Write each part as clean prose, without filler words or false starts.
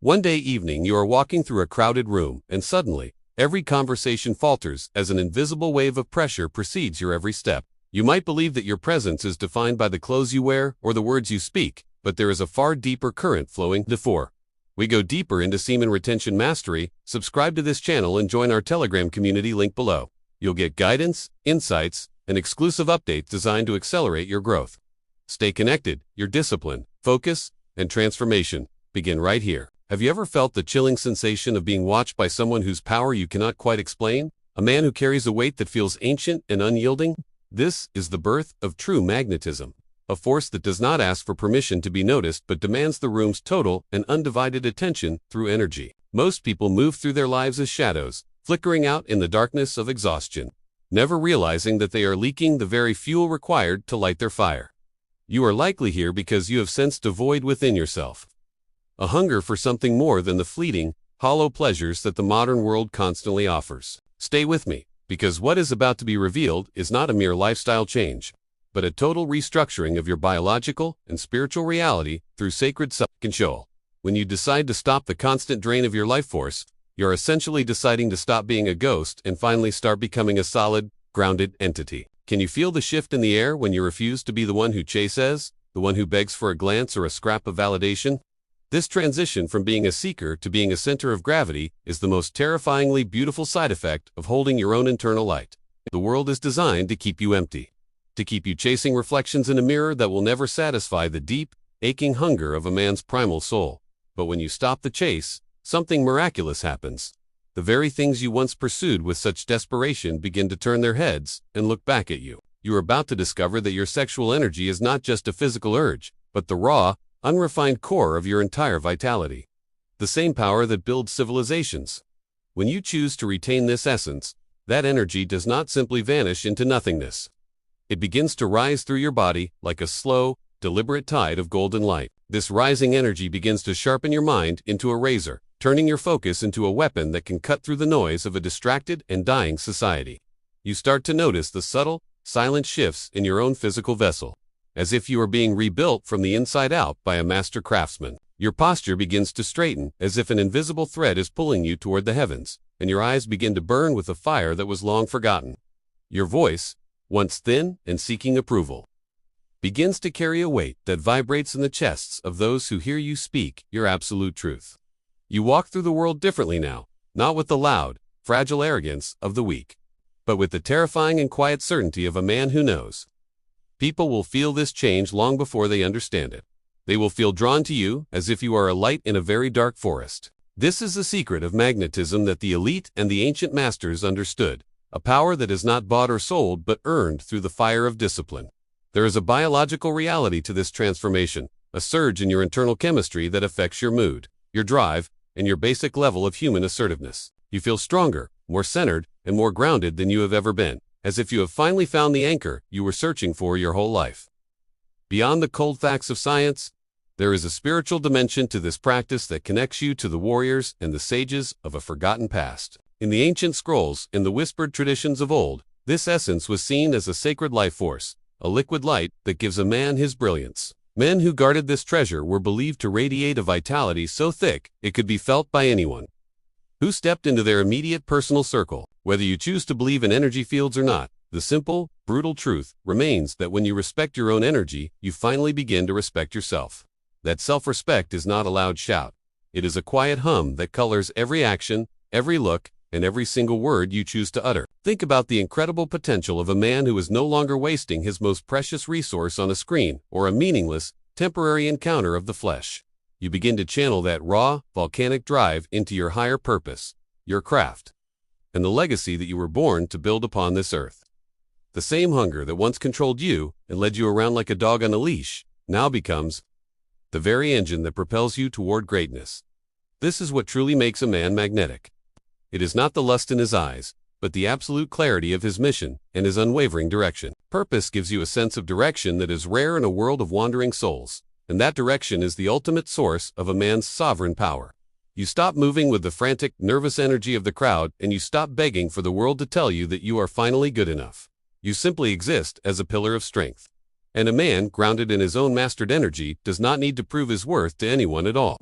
One day evening, you are walking through a crowded room, and suddenly, every conversation falters as an invisible wave of pressure precedes your every step. You might believe that your presence is defined by the clothes you wear or the words you speak, but there is a far deeper current flowing before. We go deeper into semen retention mastery. Subscribe to this channel and join our Telegram community link below. You'll get guidance, insights, and exclusive updates designed to accelerate your growth. Stay connected. Your discipline, focus, and transformation begin right here. Have you ever felt the chilling sensation of being watched by someone whose power you cannot quite explain? A man who carries a weight that feels ancient and unyielding? This is the birth of true magnetism, a force that does not ask for permission to be noticed but demands the room's total and undivided attention through energy. Most people move through their lives as shadows, flickering out in the darkness of exhaustion, never realizing that they are leaking the very fuel required to light their fire. You are likely here because you have sensed a void within yourself, a hunger for something more than the fleeting, hollow pleasures that the modern world constantly offers. Stay with me, because what is about to be revealed is not a mere lifestyle change, but a total restructuring of your biological and spiritual reality through sacred self-control. When you decide to stop the constant drain of your life force, you're essentially deciding to stop being a ghost and finally start becoming a solid, grounded entity. Can you feel the shift in the air when you refuse to be the one who chases, the one who begs for a glance or a scrap of validation? This transition from being a seeker to being a center of gravity is the most terrifyingly beautiful side effect of holding your own internal light. The world is designed to keep you empty, to keep you chasing reflections in a mirror that will never satisfy the deep, aching hunger of a man's primal soul. But when you stop the chase, something miraculous happens. The very things you once pursued with such desperation begin to turn their heads and look back at you. You are about to discover that your sexual energy is not just a physical urge, but the raw, unrefined core of your entire vitality. The same power that builds civilizations. When you choose to retain this essence, that energy does not simply vanish into nothingness. It begins to rise through your body like a slow, deliberate tide of golden light. This rising energy begins to sharpen your mind into a razor, turning your focus into a weapon that can cut through the noise of a distracted and dying society. You start to notice the subtle, silent shifts in your own physical vessel, as if you are being rebuilt from the inside out by a master craftsman. Your posture begins to straighten, as if an invisible thread is pulling you toward the heavens, and your eyes begin to burn with a fire that was long forgotten. Your voice, once thin and seeking approval, begins to carry a weight that vibrates in the chests of those who hear you speak your absolute truth. You walk through the world differently now, not with the loud, fragile arrogance of the weak, but with the terrifying and quiet certainty of a man who knows. People will feel this change long before they understand it. They will feel drawn to you as if you are a light in a very dark forest. This is the secret of magnetism that the elite and the ancient masters understood, a power that is not bought or sold but earned through the fire of discipline. There is a biological reality to this transformation, a surge in your internal chemistry that affects your mood, your drive, and your basic level of human assertiveness. You feel stronger, more centered, and more grounded than you have ever been, as if you have finally found the anchor you were searching for your whole life. Beyond the cold facts of science, there is a spiritual dimension to this practice that connects you to the warriors and the sages of a forgotten past. In the ancient scrolls, in the whispered traditions of old, this essence was seen as a sacred life force, a liquid light that gives a man his brilliance. Men who guarded this treasure were believed to radiate a vitality so thick it could be felt by anyone who stepped into their immediate personal circle. Whether you choose to believe in energy fields or not, the simple, brutal truth remains that when you respect your own energy, you finally begin to respect yourself. That self-respect is not a loud shout. It is a quiet hum that colors every action, every look, and every single word you choose to utter. Think about the incredible potential of a man who is no longer wasting his most precious resource on a screen or a meaningless, temporary encounter of the flesh. You begin to channel that raw, volcanic drive into your higher purpose, your craft, and the legacy that you were born to build upon this earth. The same hunger that once controlled you and led you around like a dog on a leash now becomes the very engine that propels you toward greatness. This is what truly makes a man magnetic. It is not the lust in his eyes, but the absolute clarity of his mission and his unwavering direction. Purpose gives you a sense of direction that is rare in a world of wandering souls, and that direction is the ultimate source of a man's sovereign power. You stop moving with the frantic, nervous energy of the crowd, and you stop begging for the world to tell you that you are finally good enough. You simply exist as a pillar of strength. And a man grounded in his own mastered energy does not need to prove his worth to anyone at all.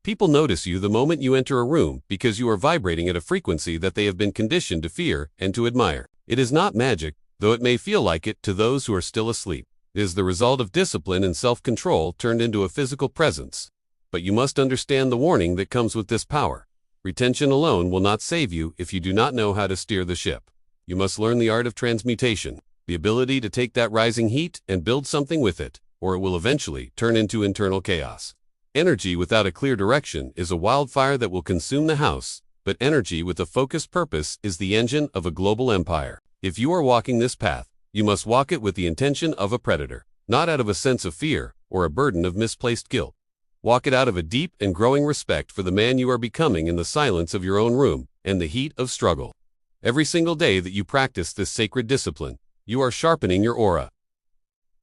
People notice you the moment you enter a room because you are vibrating at a frequency that they have been conditioned to fear and to admire. It is not magic, though it may feel like it to those who are still asleep. It is the result of discipline and self-control turned into a physical presence. But you must understand the warning that comes with this power. Retention alone will not save you if you do not know how to steer the ship. You must learn the art of transmutation, the ability to take that rising heat and build something with it, or it will eventually turn into internal chaos. Energy without a clear direction is a wildfire that will consume the house, but energy with a focused purpose is the engine of a global empire. If you are walking this path, you must walk it with the intention of a predator, not out of a sense of fear or a burden of misplaced guilt. Walk it out of a deep and growing respect for the man you are becoming in the silence of your own room and the heat of struggle. Every single day that you practice this sacred discipline, you are sharpening your aura,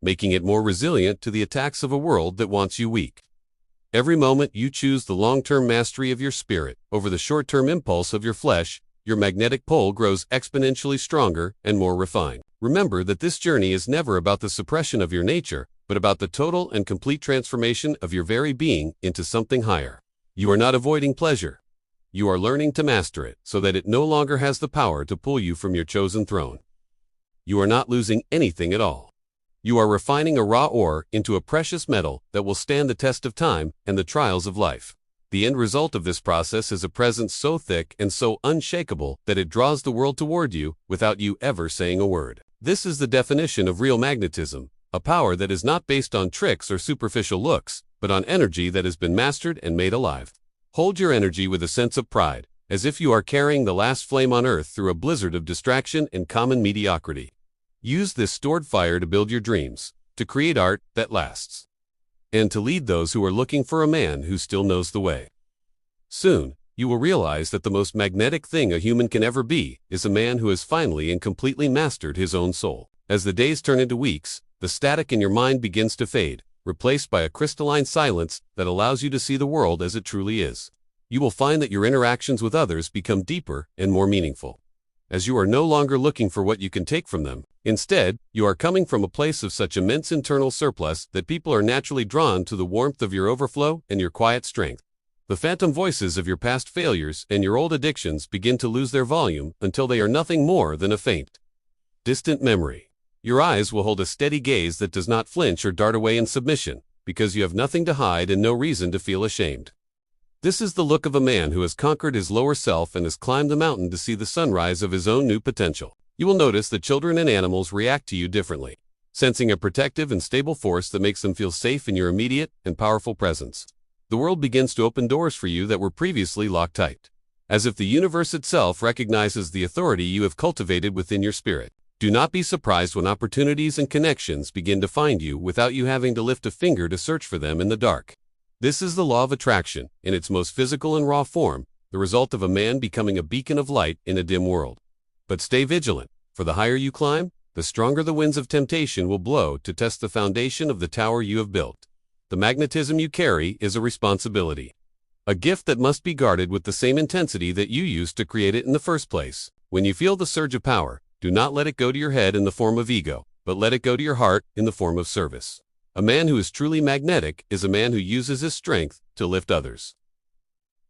making it more resilient to the attacks of a world that wants you weak. Every moment you choose the long-term mastery of your spirit over the short-term impulse of your flesh, your magnetic pole grows exponentially stronger and more refined. Remember that this journey is never about the suppression of your nature, but about the total and complete transformation of your very being into something higher. You are not avoiding pleasure. You are learning to master it so that it no longer has the power to pull you from your chosen throne. You are not losing anything at all. You are refining a raw ore into a precious metal that will stand the test of time and the trials of life. The end result of this process is a presence so thick and so unshakable that it draws the world toward you without you ever saying a word. This is the definition of real magnetism, a power that is not based on tricks or superficial looks, but on energy that has been mastered and made alive. Hold your energy with a sense of pride, as if you are carrying the last flame on earth through a blizzard of distraction and common mediocrity. Use this stored fire to build your dreams, to create art that lasts, and to lead those who are looking for a man who still knows the way. Soon, you will realize that the most magnetic thing a human can ever be is a man who has finally and completely mastered his own soul. As the days turn into weeks, the static in your mind begins to fade, replaced by a crystalline silence that allows you to see the world as it truly is. You will find that your interactions with others become deeper and more meaningful, as you are no longer looking for what you can take from them. Instead, you are coming from a place of such immense internal surplus that people are naturally drawn to the warmth of your overflow and your quiet strength. The phantom voices of your past failures and your old addictions begin to lose their volume until they are nothing more than a faint, distant memory. Your eyes will hold a steady gaze that does not flinch or dart away in submission, because you have nothing to hide and no reason to feel ashamed. This is the look of a man who has conquered his lower self and has climbed the mountain to see the sunrise of his own new potential. You will notice that children and animals react to you differently, sensing a protective and stable force that makes them feel safe in your immediate and powerful presence. The world begins to open doors for you that were previously locked tight, as if the universe itself recognizes the authority you have cultivated within your spirit. Do not be surprised when opportunities and connections begin to find you without you having to lift a finger to search for them in the dark. This is the law of attraction, in its most physical and raw form, the result of a man becoming a beacon of light in a dim world. But stay vigilant, for the higher you climb, the stronger the winds of temptation will blow to test the foundation of the tower you have built. The magnetism you carry is a responsibility, a gift that must be guarded with the same intensity that you used to create it in the first place. When you feel the surge of power, do not let it go to your head in the form of ego, but let it go to your heart in the form of service. A man who is truly magnetic is a man who uses his strength to lift others,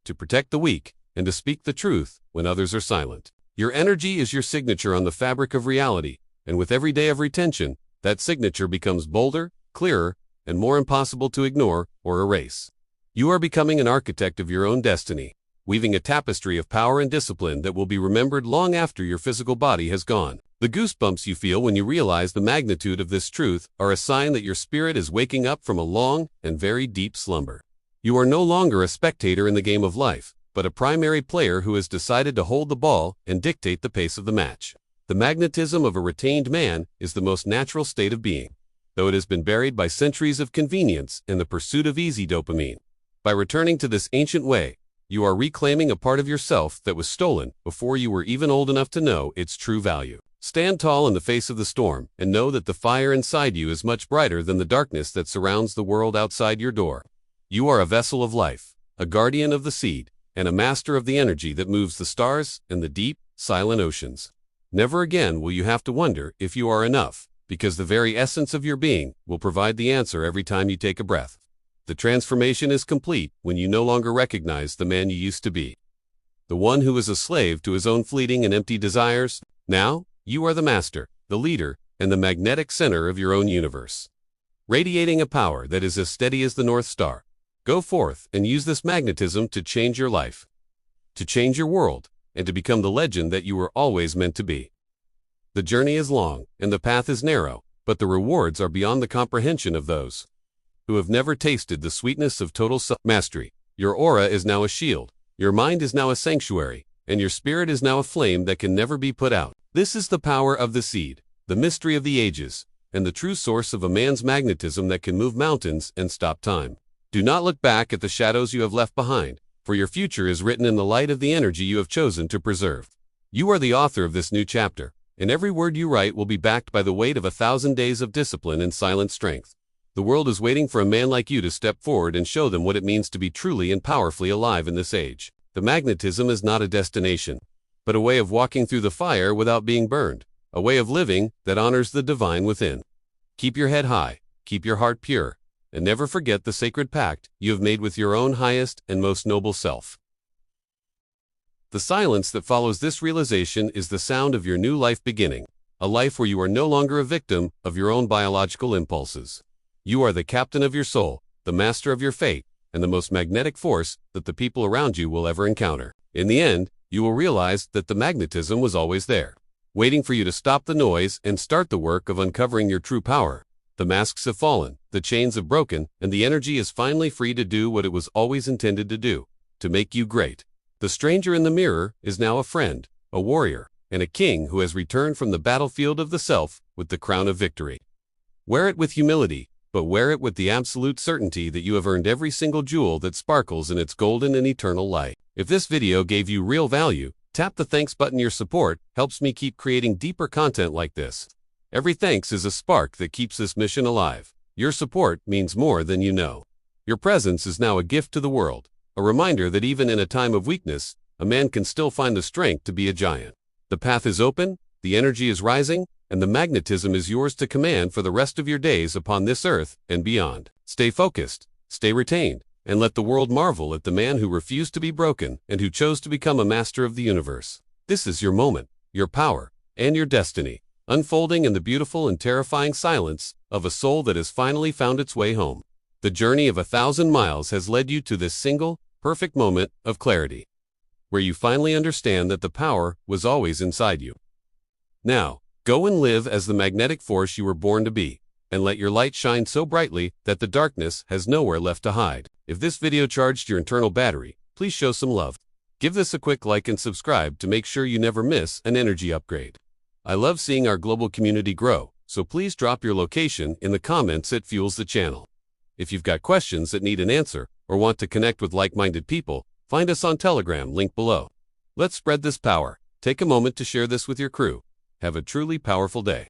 to protect the weak, and to speak the truth when others are silent. Your energy is your signature on the fabric of reality, and with every day of retention, that signature becomes bolder, clearer, and more impossible to ignore or erase. You are becoming an architect of your own destiny, weaving a tapestry of power and discipline that will be remembered long after your physical body has gone. The goosebumps you feel when you realize the magnitude of this truth are a sign that your spirit is waking up from a long and very deep slumber. You are no longer a spectator in the game of life, but a primary player who has decided to hold the ball and dictate the pace of the match. The magnetism of a retained man is the most natural state of being, though it has been buried by centuries of convenience and the pursuit of easy dopamine. By returning to this ancient way, you are reclaiming a part of yourself that was stolen before you were even old enough to know its true value. Stand tall in the face of the storm and know that the fire inside you is much brighter than the darkness that surrounds the world outside your door. You are a vessel of life, a guardian of the seed, and a master of the energy that moves the stars and the deep, silent oceans. Never again will you have to wonder if you are enough, because the very essence of your being will provide the answer every time you take a breath. The transformation is complete when you no longer recognize the man you used to be. The one who was a slave to his own fleeting and empty desires. Now, you are the master, the leader, and the magnetic center of your own universe. Radiating a power that is as steady as the North Star. Go forth and use this magnetism to change your life, to change your world, and to become the legend that you were always meant to be. The journey is long, and the path is narrow, but the rewards are beyond the comprehension of those who have never tasted the sweetness of total self-mastery. Your aura is now a shield, your mind is now a sanctuary, and your spirit is now a flame that can never be put out. This is the power of the seed, the mystery of the ages, and the true source of a man's magnetism that can move mountains and stop time. Do not look back at the shadows you have left behind, for your future is written in the light of the energy you have chosen to preserve. You are the author of this new chapter, and every word you write will be backed by the weight of 1,000 days of discipline and silent strength. The world is waiting for a man like you to step forward and show them what it means to be truly and powerfully alive in this age. The magnetism is not a destination, but a way of walking through the fire without being burned, a way of living that honors the divine within. Keep your head high, keep your heart pure, and never forget the sacred pact you have made with your own highest and most noble self. The silence that follows this realization is the sound of your new life beginning, a life where you are no longer a victim of your own biological impulses. You are the captain of your soul, the master of your fate, and the most magnetic force that the people around you will ever encounter. In the end, you will realize that the magnetism was always there, waiting for you to stop the noise and start the work of uncovering your true power. The masks have fallen, the chains have broken, and the energy is finally free to do what it was always intended to do, to make you great. The stranger in the mirror is now a friend, a warrior, and a king who has returned from the battlefield of the self with the crown of victory. Wear it with humility, but wear it with the absolute certainty that you have earned every single jewel that sparkles in its golden and eternal light. If this video gave you real value, tap the thanks button. Your support helps me keep creating deeper content like this. Every thanks is a spark that keeps this mission alive. Your support means more than you know. Your presence is now a gift to the world, a reminder that even in a time of weakness, a man can still find the strength to be a giant. The path is open, the energy is rising, and the magnetism is yours to command for the rest of your days upon this earth and beyond. Stay focused, stay retained, and let the world marvel at the man who refused to be broken and who chose to become a master of the universe. This is your moment, your power, and your destiny, unfolding in the beautiful and terrifying silence of a soul that has finally found its way home. The journey of 1,000 miles has led you to this single, perfect moment of clarity, where you finally understand that the power was always inside you. Now, go and live as the magnetic force you were born to be, and let your light shine so brightly that the darkness has nowhere left to hide. If this video charged your internal battery, please show some love. Give this a quick like and subscribe to make sure you never miss an energy upgrade. I love seeing our global community grow, so please drop your location in the comments. It fuels the channel. If you've got questions that need an answer or want to connect with like-minded people, find us on Telegram, link below. Let's spread this power. Take a moment to share this with your crew. Have a truly powerful day.